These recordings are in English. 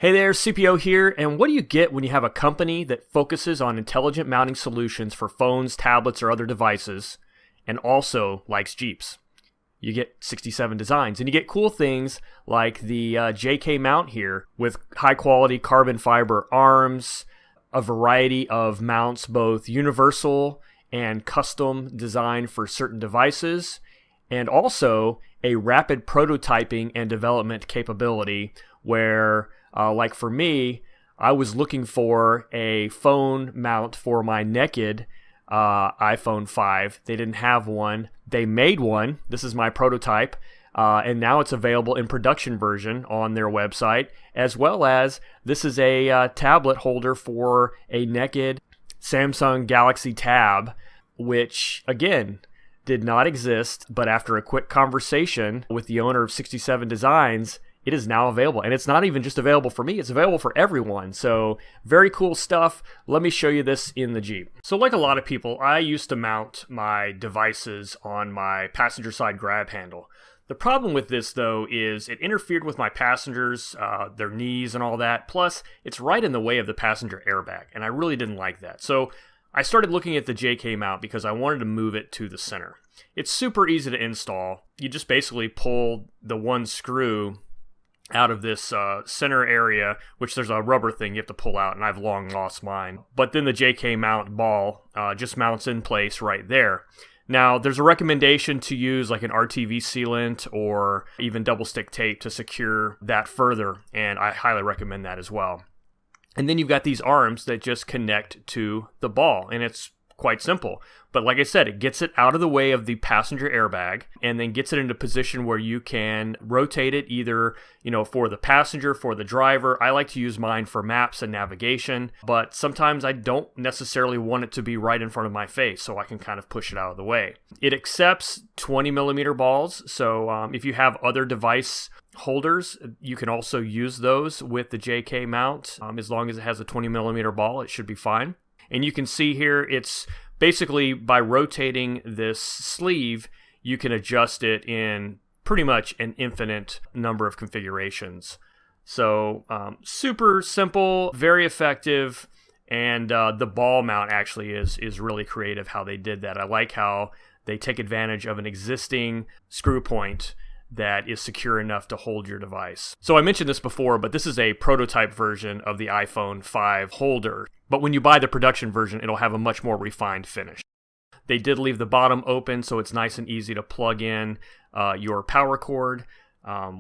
Hey there, CPO here, and what do you get when you have a company that focuses on intelligent mounting solutions for phones, tablets, or other devices, and also likes Jeeps? You get 67 Designs, and you get cool things like the JK mount here with high-quality carbon fiber arms, a variety of mounts, both universal and custom designed for certain devices, and also a rapid prototyping and development capability where like for me, I was looking for a phone mount for my naked iPhone 5. They didn't have one. They made one. This is my prototype. And now it's available in production version on their website, as well as this is a tablet holder for a naked Samsung Galaxy Tab, which, again, did not exist. But after a quick conversation with the owner of 67 Designs, it is now available, and it's not even just available for me, it's available for everyone. So very cool stuff. Let me show you this in the Jeep. So like a lot of people, I used to mount my devices on my passenger side grab handle. The problem with this though is it interfered with my passengers, their knees and all that. Plus it's right in the way of the passenger airbag, and I really didn't like that. So I started looking at the JK mount because I wanted to move it to the center. It's super easy to install. You just basically pull the one screw out of this center area, which there's a rubber thing you have to pull out, and I've long lost mine. But then the JK mount ball just mounts in place right there. Now, there's a recommendation to use like an RTV sealant or even double stick tape to secure that further, and I highly recommend that as well. And then you've got these arms that just connect to the ball, and it's quite simple. But like I said, it gets it out of the way of the passenger airbag and then gets it into a position where you can rotate it either, for the passenger, for the driver. I like to use mine for maps and navigation, but sometimes I don't necessarily want it to be right in front of my face, so I can kind of push it out of the way. It accepts 20 millimeter balls, so if you have other device holders, you can also use those with the JK mount. As long as it has a 20 millimeter ball, it should be fine. And you can see here, it's basically by rotating this sleeve, you can adjust it in pretty much an infinite number of configurations. So super simple, very effective, and the ball mount actually is really creative how they did that. I like how they take advantage of an existing screw point that is secure enough to hold your device. So I mentioned this before, but this is a prototype version of the iPhone 5 holder. But when you buy the production version, it'll have a much more refined finish. They did leave the bottom open, so it's nice and easy to plug in your power cord,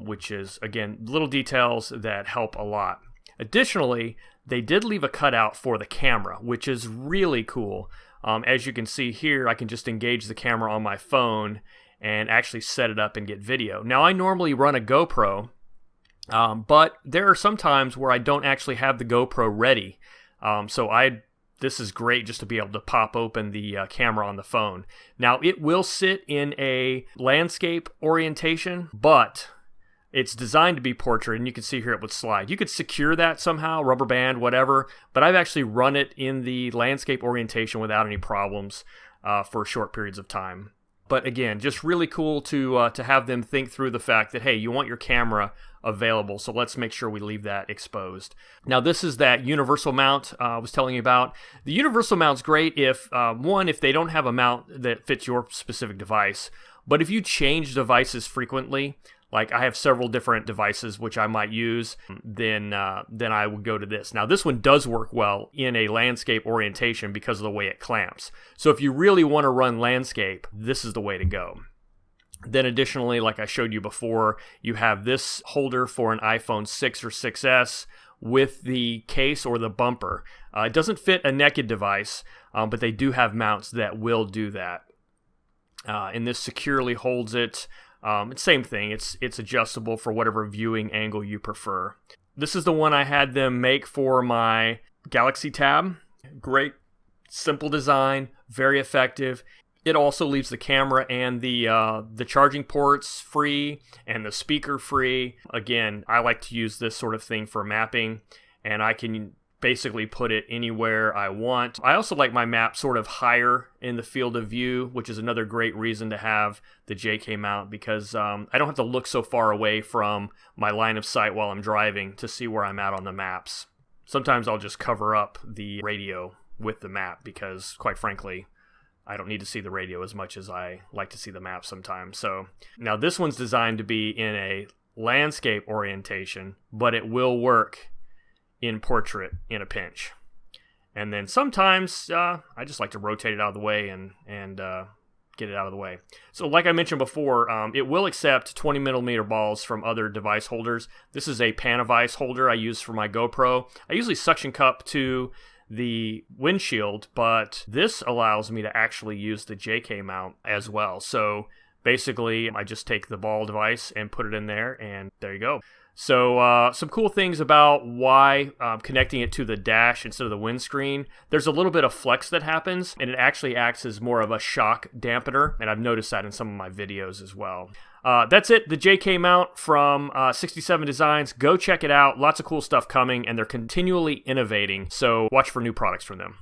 which is, again, little details that help a lot. Additionally, they did leave a cutout for the camera, which is really cool. As you can see here, I can just engage the camera on my phone and actually set it up and get video. Now, I normally run a GoPro, but there are some times where I don't actually have the GoPro ready. This is great just to be able to pop open the camera on the phone. Now, it will sit in a landscape orientation, but it's designed to be portrait, and you can see here it would slide. You could secure that somehow, rubber band, whatever, but I've actually run it in the landscape orientation without any problems for short periods of time. But again, just really cool to have them think through the fact that, hey, you want your camera available, so let's make sure we leave that exposed. Now, this is that universal mount I was telling you about. The universal mount's great if they don't have a mount that fits your specific device. But if you change devices frequently, like I have several different devices which I might use, then I would go to this. Now, this one does work well in a landscape orientation because of the way it clamps. So if you really want to run landscape, this is the way to go. Then additionally, like I showed you before, you have this holder for an iPhone 6 or 6S with the case or the bumper. It doesn't fit a naked device, but they do have mounts that will do that. And this securely holds it. Same thing, it's adjustable for whatever viewing angle you prefer. This is the one I had them make for my Galaxy Tab. Great, simple design, very effective. It also leaves the camera and the charging ports free and the speaker free. Again, I like to use this sort of thing for mapping, and I can basically put it anywhere I want. I also like my map sort of higher in the field of view, which is another great reason to have the JK mount, because I don't have to look so far away from my line of sight while I'm driving to see where I'm at on the maps. Sometimes I'll just cover up the radio with the map because, quite frankly, I don't need to see the radio as much as I like to see the map sometimes. So now this one's designed to be in a landscape orientation, but it will work in portrait in a pinch. And then sometimes I just like to rotate it out of the way and get it out of the way. So like I mentioned before, it will accept 20mm balls from other device holders. This is a Panavice holder I use for my GoPro. I usually suction cup to the windshield, but this allows me to actually use the JK mount as well. So basically, I just take the ball device and put it in there, and there you go. So some cool things about why connecting it to the dash instead of the windscreen. There's a little bit of flex that happens, and it actually acts as more of a shock dampener, and I've noticed that in some of my videos as well. That's it, the JK mount from 67Designs. Go check it out. Lots of cool stuff coming, and they're continually innovating, so watch for new products from them.